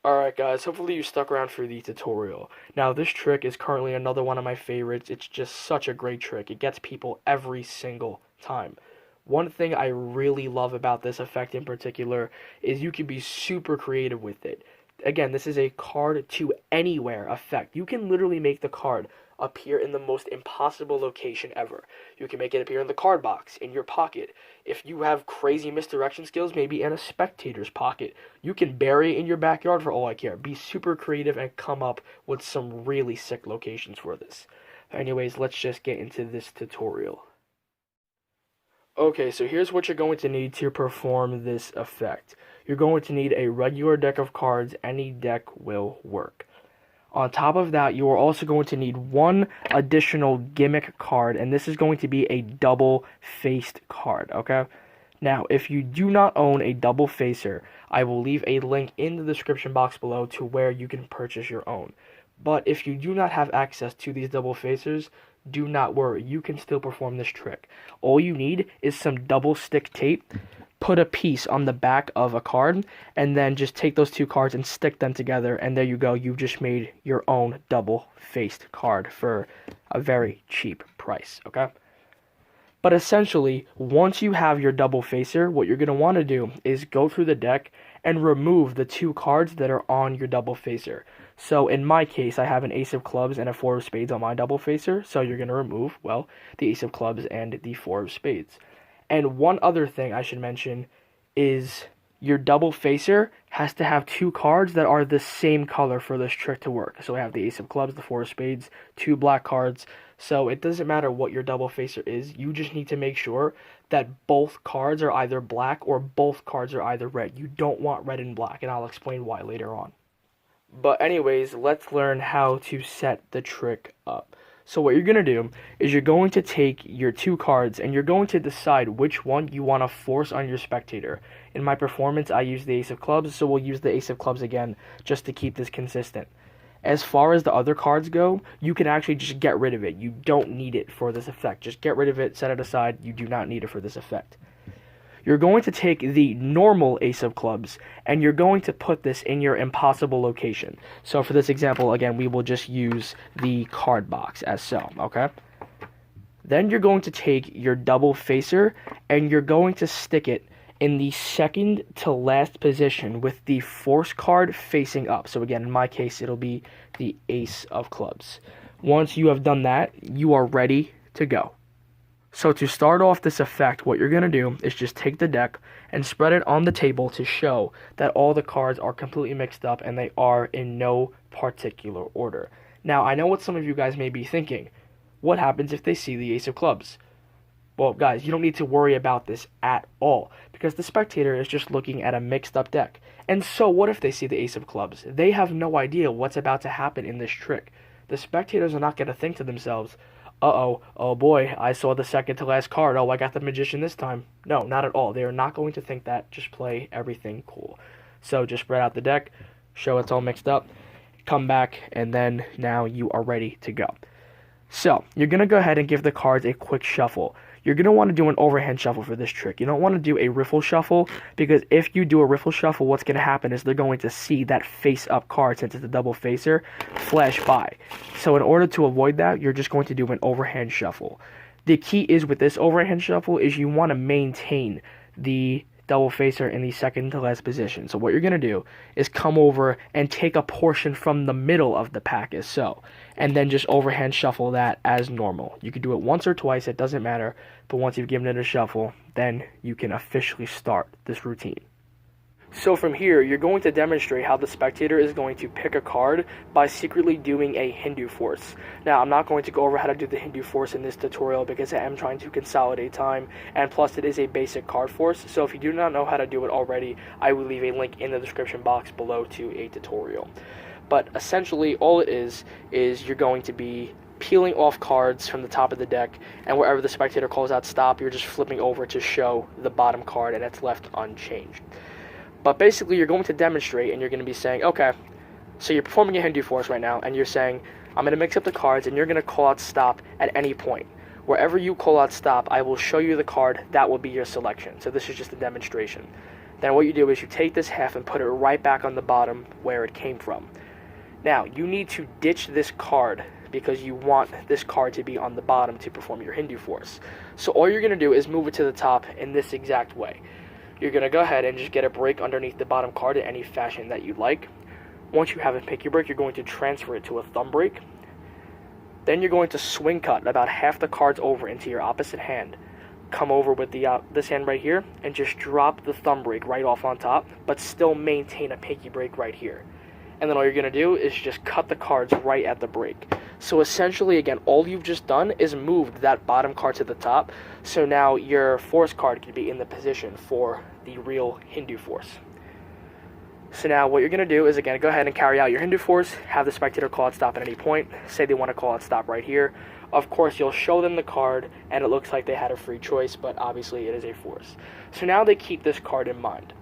Alright guys, hopefully you stuck around for the tutorial. Now this trick is currently another one of my favorites. It's just such a great trick. It gets people every single time. One thing I really love about this effect in particular is you can be super creative with it. Again, this is a card to anywhere effect. You can literally make the card appear in the most impossible location ever. You can make it appear in the card box, in your pocket. If you have crazy misdirection skills, maybe in a spectator's pocket. You can bury it in your backyard for all I care. Be super creative and come up with some really sick locations for this. Anyways, let's just get into this tutorial. Okay, so here's what you're going to need to perform this effect. You're going to need a regular deck of cards. Any deck will work. On top of that, you are also going to need one additional gimmick card, and this is going to be a double-faced card, okay? Now, if you do not own a double facer, I will leave a link in the description box below to where you can purchase your own. But if you do not have access to these double facers, do not worry, you can still perform this trick. All you need is some double stick tape. Put a piece on the back of a card, and then just take those two cards and stick them together, and there you go. You've just made your own double-faced card for a very cheap price, okay? But essentially, once you have your double facer, what you're going to want to do is go through the deck and remove the two cards that are on your double facer. So in my case, I have an ace of clubs and a four of spades on my double facer, so you're going to remove, well, the ace of clubs and the four of spades. And one other thing I should mention is your double facer has to have two cards that are the same color for this trick to work. So I have the ace of clubs, the four of spades, two black cards. So it doesn't matter what your double facer is. You just need to make sure that both cards are either black or both cards are either red. You don't want red and black, and I'll explain why later on. But anyways, let's learn how to set the trick up. So what you're going to do is you're going to take your two cards and you're going to decide which one you want to force on your spectator. In my performance, I use the ace of clubs, so we'll use the ace of clubs again just to keep this consistent. As far as the other cards go, you can actually just get rid of it. You don't need it for this effect. Just get rid of it, set it aside. You do not need it for this effect. You're going to take the normal ace of clubs, and you're going to put this in your impossible location. So for this example, again, we will just use the card box as so, okay? Then you're going to take your double facer, and you're going to stick it in the second to last position with the force card facing up. So again, in my case, it'll be the ace of clubs. Once you have done that, you are ready to go. So to start off this effect, what you're going to do is just take the deck and spread it on the table to show that all the cards are completely mixed up and they are in no particular order. Now, I know what some of you guys may be thinking. What happens if they see the ace of clubs? Well, guys, you don't need to worry about this at all because the spectator is just looking at a mixed up deck. And so what if they see the ace of clubs? They have no idea what's about to happen in this trick. The spectators are not going to think to themselves, uh-oh, oh boy, I saw the second to last card. Oh, I got the magician this time. No, not at all. They are not going to think that. Just play everything cool. So just spread out the deck, show it's all mixed up, come back, and then now you are ready to go. So you're going to go ahead and give the cards a quick shuffle. You're going to want to do an overhand shuffle for this trick. You don't want to do a riffle shuffle because if you do a riffle shuffle, what's going to happen is they're going to see that face-up card, since it's a double facer, flash by. So in order to avoid that, you're just going to do an overhand shuffle. The key is with this overhand shuffle is you want to maintain the double facer in the second to last position. So what you're going to do is come over and take a portion from the middle of the pack as so, and then just overhand shuffle that as normal. You can do it once or twice, it doesn't matter, but once you've given it a shuffle, then you can officially start this routine. So from here, you're going to demonstrate how the spectator is going to pick a card by secretly doing a Hindu force. Now, I'm not going to go over how to do the Hindu force in this tutorial because I am trying to consolidate time, and plus it is a basic card force, so if you do not know how to do it already, I will leave a link in the description box below to a tutorial. But essentially, all it is you're going to be peeling off cards from the top of the deck, and wherever the spectator calls out stop, you're just flipping over to show the bottom card, and it's left unchanged. But basically, you're going to demonstrate, and you're going to be saying, okay, so you're performing a Hindu force right now, and you're saying, I'm going to mix up the cards, and you're going to call out stop at any point. Wherever you call out stop, I will show you the card. That will be your selection. So this is just a demonstration. then what you do is you take this half and put it right back on the bottom where it came from. Now, you need to ditch this card because you want this card to be on the bottom to perform your Hindu force. So all you're going to do is move it to the top in this exact way. You're going to go ahead and just get a break underneath the bottom card in any fashion that you like. Once you have a picky break, you're going to transfer it to a thumb break. Then you're going to swing cut about half the cards over into your opposite hand. Come over with this hand right here and just drop the thumb break right off on top, but still maintain a pinky break right here. And then all you're going to do is just cut the cards right at the break. So essentially, again, all you've just done is moved that bottom card to the top. So now your force card can be in the position for the real Hindu force. So now what you're going to do is, again, go ahead and carry out your Hindu force. Have the spectator call it stop at any point. Say they want to call it stop right here. Of course, you'll show them the card, and it looks like they had a free choice, but obviously it is a force. So now they keep this card in mind.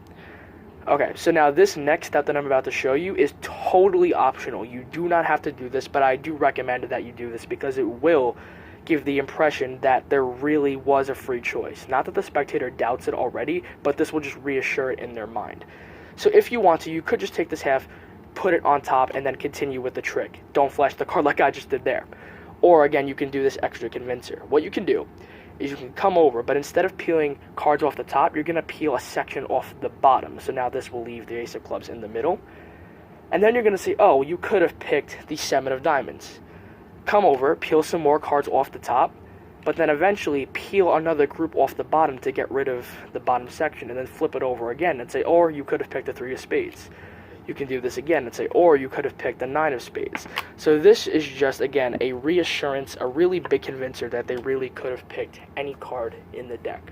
Okay, so now this next step that I'm about to show you is totally optional. You do not have to do this, but I do recommend that you do this because it will give the impression that there really was a free choice. Not that the spectator doubts it already, but this will just reassure it in their mind. So if you want to, you could just take this half, put it on top, and then continue with the trick. Don't flash the card like I just did there. Or again, you can do this extra convincer. What you can do is you can come over, but instead of peeling cards off the top, you're going to peel a section off the bottom. So now this will leave the ace of clubs in the middle. And then you're going to say, oh, you could have picked the 7 of diamonds. Come over, peel some more cards off the top, but then eventually peel another group off the bottom to get rid of the bottom section, and then flip it over again and say, or you could have picked the 3 of spades. You can do this again and say, or you could have picked the 9 of spades. So this is just, again, a reassurance, a really big convincer that they really could have picked any card in the deck.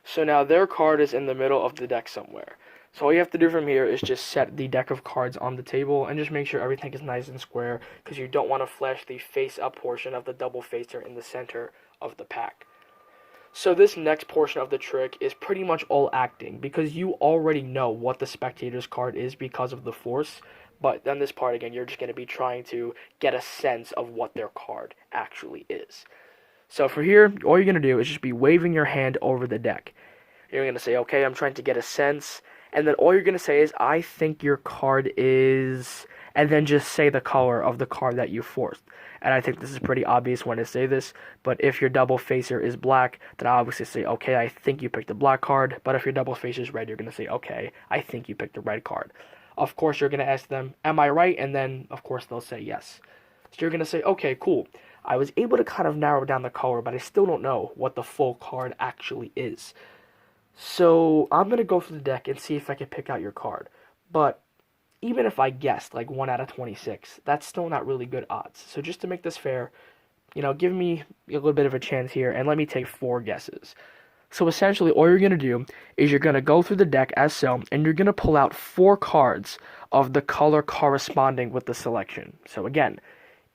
So now their card is in the middle of the deck somewhere. So all you have to do from here is just set the deck of cards on the table and just make sure everything is nice and square, because you don't want to flash the face-up portion of the double facer in the center of the pack. So this next portion of the trick is pretty much all acting, because you already know what the spectator's card is because of the force, but then this part, again, you're just going to be trying to get a sense of what their card actually is. So for here, all you're going to do is just be waving your hand over the deck. You're going to say, okay, I'm trying to get a sense, and then all you're going to say is, I think your card is, and then just say the color of the card that you forced. And I think this is pretty obvious when to say this, but if your double facer is black, then I obviously say, okay, I think you picked the black card, but if your double facer is red, you're going to say, okay, I think you picked the red card. Of course, you're going to ask them, am I right? And then, of course, they'll say yes. So you're going to say, okay, cool. I was able to kind of narrow down the color, but I still don't know what the full card actually is. So I'm going to go through the deck and see if I can pick out your card. But even if I guessed like 1 out of 26, that's still not really good odds. So just to make this fair, give me a little bit of a chance here and let me take 4 guesses. So essentially all you're going to do is you're going to go through the deck as so, and you're going to pull out 4 cards of the color corresponding with the selection. So again,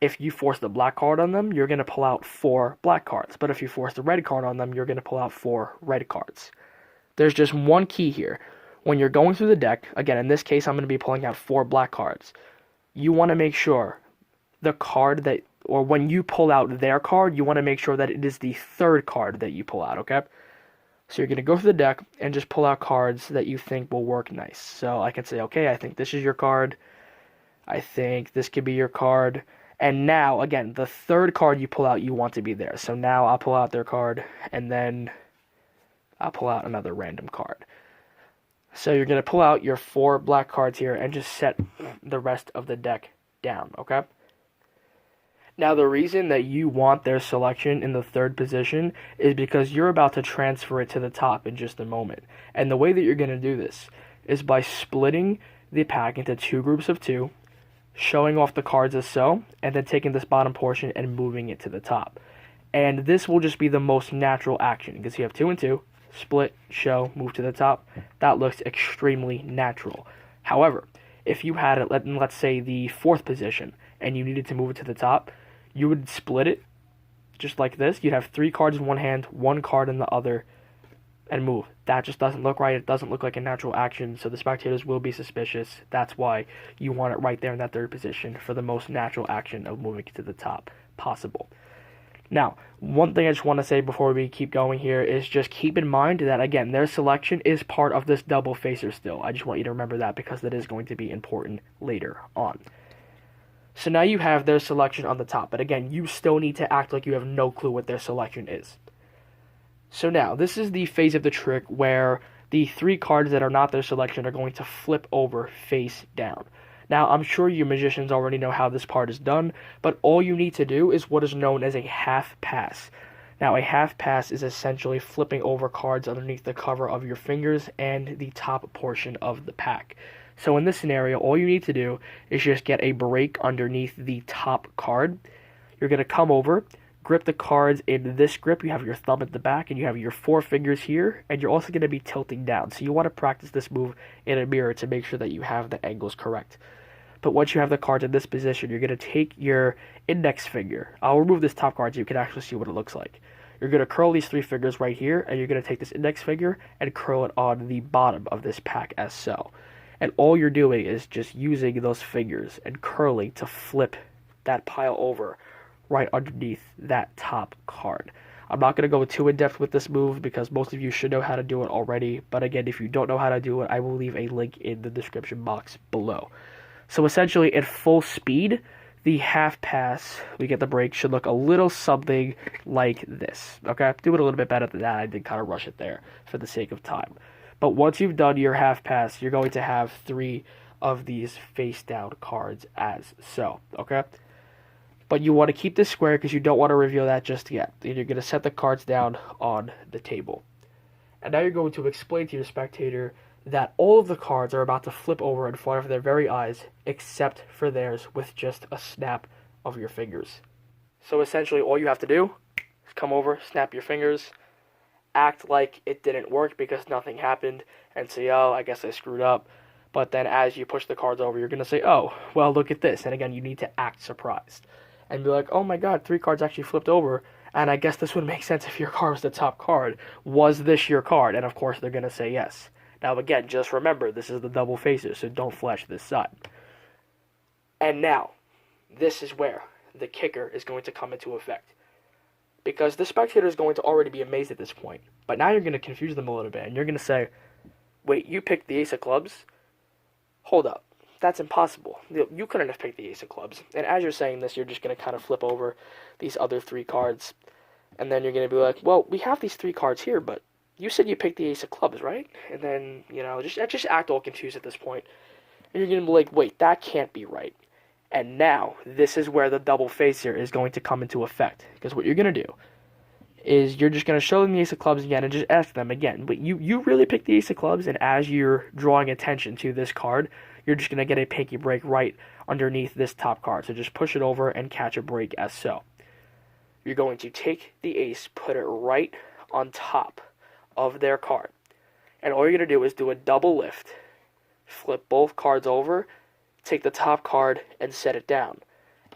if you force the black card on them, you're going to pull out 4 black cards. But if you force the red card on them, you're going to pull out 4 red cards. There's just one key here. When you're going through the deck, again, in this case, I'm going to be pulling out 4 black cards. You want to make sure the card that, or when you pull out their card, you want to make sure that it is the 3rd card that you pull out, okay? So you're going to go through the deck and just pull out cards that you think will work nice. So I can say, okay, I think this is your card. I think this could be your card. And now, again, the 3rd card you pull out, you want to be there. So now I'll pull out their card, and then I'll pull out another random card. So you're going to pull out your 4 black cards here and just set the rest of the deck down, okay? Now the reason that you want their selection in the 3rd position is because you're about to transfer it to the top in just a moment. And the way that you're going to do this is by splitting the pack into 2 groups of 2, showing off the cards as so, and then taking this bottom portion and moving it to the top. And this will just be the most natural action, because you have 2 and 2. Split, show, move to the top. That looks extremely natural. However, if you had it, let's say the 4th position, and you needed to move it to the top, you would split it just like this. You'd have 3 cards in one hand, 1 card in the other, and move. That just doesn't look right. It doesn't look like a natural action, so the spectators will be suspicious. That's why you want it right there in that 3rd position for the most natural action of moving it to the top possible. Now, one thing I just want to say before we keep going here is just keep in mind that, again, their selection is part of this double facer still. I just want you to remember that because that is going to be important later on. So now you have their selection on the top, but again, you still need to act like you have no clue what their selection is. So now, this is the phase of the trick where the 3 cards that are not their selection are going to flip over face down. Now, I'm sure you magicians already know how this part is done, but all you need to do is what is known as a half pass. Now, a half pass is essentially flipping over cards underneath the cover of your fingers and the top portion of the pack. So in this scenario, all you need to do is just get a break underneath the top card. You're going to come over, grip the cards in this grip. You have your thumb at the back, and you have your 4 fingers here, and you're also going to be tilting down. So you want to practice this move in a mirror to make sure that you have the angles correct. But once you have the cards in this position, you're going to take your index finger. I'll remove this top card so you can actually see what it looks like. You're going to curl these 3 fingers right here, and you're going to take this index finger and curl it on the bottom of this pack as so. And all you're doing is just using those fingers and curling to flip that pile over right underneath that top card. I'm not going to go too in-depth with this move because most of you should know how to do it already. But again, if you don't know how to do it, I will leave a link in the description box below. So essentially, at full speed, the half pass, we get the break, should look a little something like this. Okay, do it a little bit better than that. I did kind of rush it there for the sake of time. But once you've done your half pass, you're going to have 3 of these face down cards as so. Okay, but you want to keep this square because you don't want to reveal that just yet. And you're going to set the cards down on the table. And now you're going to explain to your spectator that all of the cards are about to flip over in front of their very eyes, except for theirs with just a snap of your fingers. So essentially, all you have to do is come over, snap your fingers, act like it didn't work because nothing happened, and say, oh, I guess I screwed up. But then as you push the cards over, you're going to say, oh, well, look at this. And again, you need to act surprised. And be like, oh my god, 3 cards actually flipped over, and I guess this would make sense if your card was the top card. Was this your card? And of course, they're going to say yes. Now again, just remember, this is the double facer, so don't flash this side. And now, this is where the kicker is going to come into effect. Because the spectator is going to already be amazed at this point. But now you're going to confuse them a little bit, and you're going to say, wait, you picked the ace of clubs? Hold up. That's impossible. You couldn't have picked the ace of clubs. And as you're saying this, you're just going to kind of flip over these other 3 cards. And then you're going to be like, well, we have these 3 cards here, but you said you picked the ace of clubs, right? And then, just act all confused at this point. And you're going to be like, wait, that can't be right. And now, this is where the double facer is going to come into effect. Because what you're going to do is you're just going to show them the ace of clubs again and just ask them again, but you really picked the ace of clubs? And as you're drawing attention to this card, you're just going to get a pinky break right underneath this top card. So just push it over and catch a break as so. You're going to take the ace, put it right on top of their card. And all you're going to do is do a double lift, flip both cards over, take the top card, and set it down.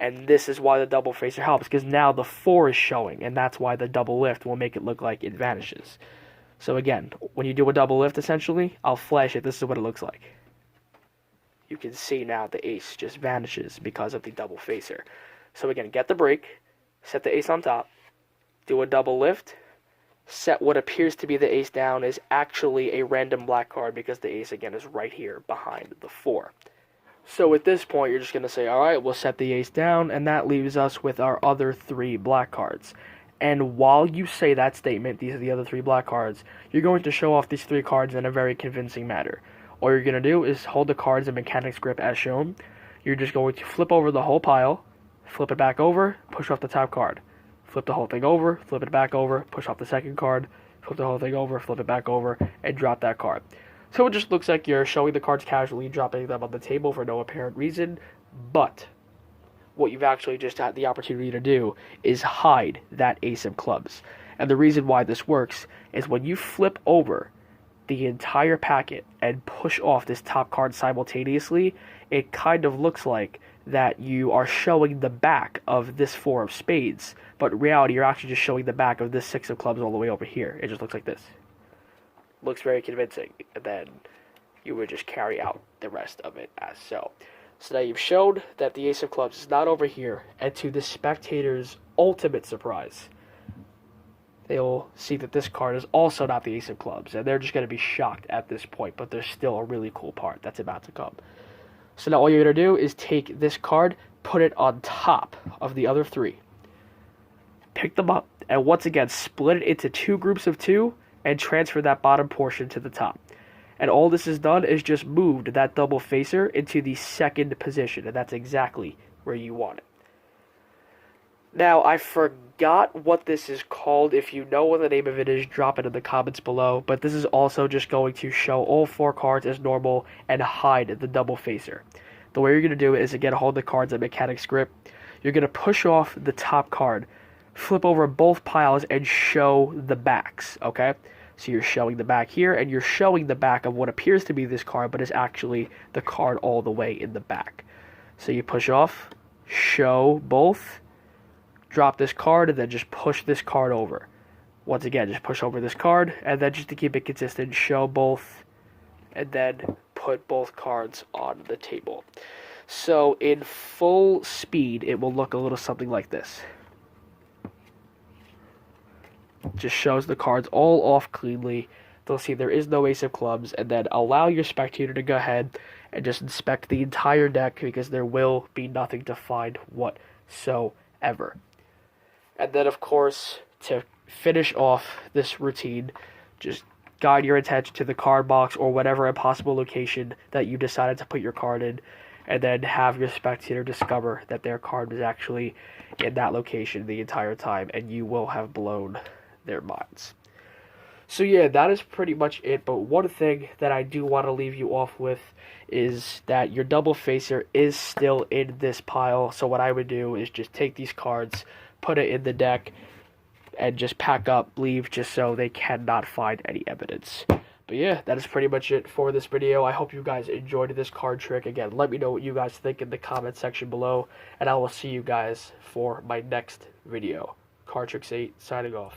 And this is why the double facer helps, because now the 4 is showing, and that's why the double lift will make it look like it vanishes. So again, when you do a double lift, essentially, I'll flash it. This is what it looks like. You can see now the ace just vanishes because of the double facer. So again, get the break, set the ace on top, do a double lift, set what appears to be the ace down is actually a random black card because the ace, again, is right here behind the 4. So at this point, you're just going to say, all right, we'll set the ace down, and that leaves us with our other 3 black cards. And while you say that statement, these are the other 3 black cards, you're going to show off these 3 cards in a very convincing manner. All you're going to do is hold the cards in mechanics grip as shown. You're just going to flip over the whole pile, flip it back over, push off the top card. Flip the whole thing over, flip it back over, push off the second card, flip the whole thing over, flip it back over, and drop that card. So it just looks like you're showing the cards casually, dropping them on the table for no apparent reason, but what you've actually just had the opportunity to do is hide that ace of clubs. And the reason why this works is when you flip over the entire packet and push off this top card simultaneously, it kind of looks like that you are showing the back of this 4 of spades, but in reality, you're actually just showing the back of this 6 of clubs all the way over here. It just looks like this. Looks very convincing, and then you would just carry out the rest of it as so. So now you've shown that the ace of clubs is not over here, and to the spectator's ultimate surprise, they'll see that this card is also not the ace of clubs, and they're just going to be shocked at this point, but there's still a really cool part that's about to come. So now all you're going to do is take this card, put it on top of the other three, pick them up, and once again split it into 2 groups of 2 and transfer that bottom portion to the top. And all this has done is just moved that double facer into the second position, and that's exactly where you want it. Now, I forgot what this is called. If you know what the name of it is, drop it in the comments below. But this is also just going to show all 4 cards as normal and hide the double facer. The way you're going to do it is, again, hold the cards at Mechanics grip. You're going to push off the top card, flip over both piles, and show the backs, okay? So you're showing the back here, and you're showing the back of what appears to be this card, but is actually the card all the way in the back. So you push off, show both, drop this card, and then just push this card over. Once again, just push over this card, and then just to keep it consistent, show both, and then put both cards on the table. So in full speed, it will look a little something like this. Just shows the cards all off cleanly. They'll see there is no ace of clubs, and then allow your spectator to go ahead and just inspect the entire deck, because there will be nothing to find whatsoever. And then, of course, to finish off this routine, just guide your attention to the card box or whatever impossible location that you decided to put your card in, and then have your spectator discover that their card was actually in that location the entire time, and you will have blown their minds. So yeah, that is pretty much it. But one thing that I do want to leave you off with is that your double facer is still in this pile. So what I would do is just take these cards, put it in the deck, and just pack up, leave, just so they cannot find any evidence. But yeah, that is pretty much it for this video. I hope you guys enjoyed this card trick. Again, let me know what you guys think in the comment section below, and I will see you guys for my next video. Cardtrix 8 signing off.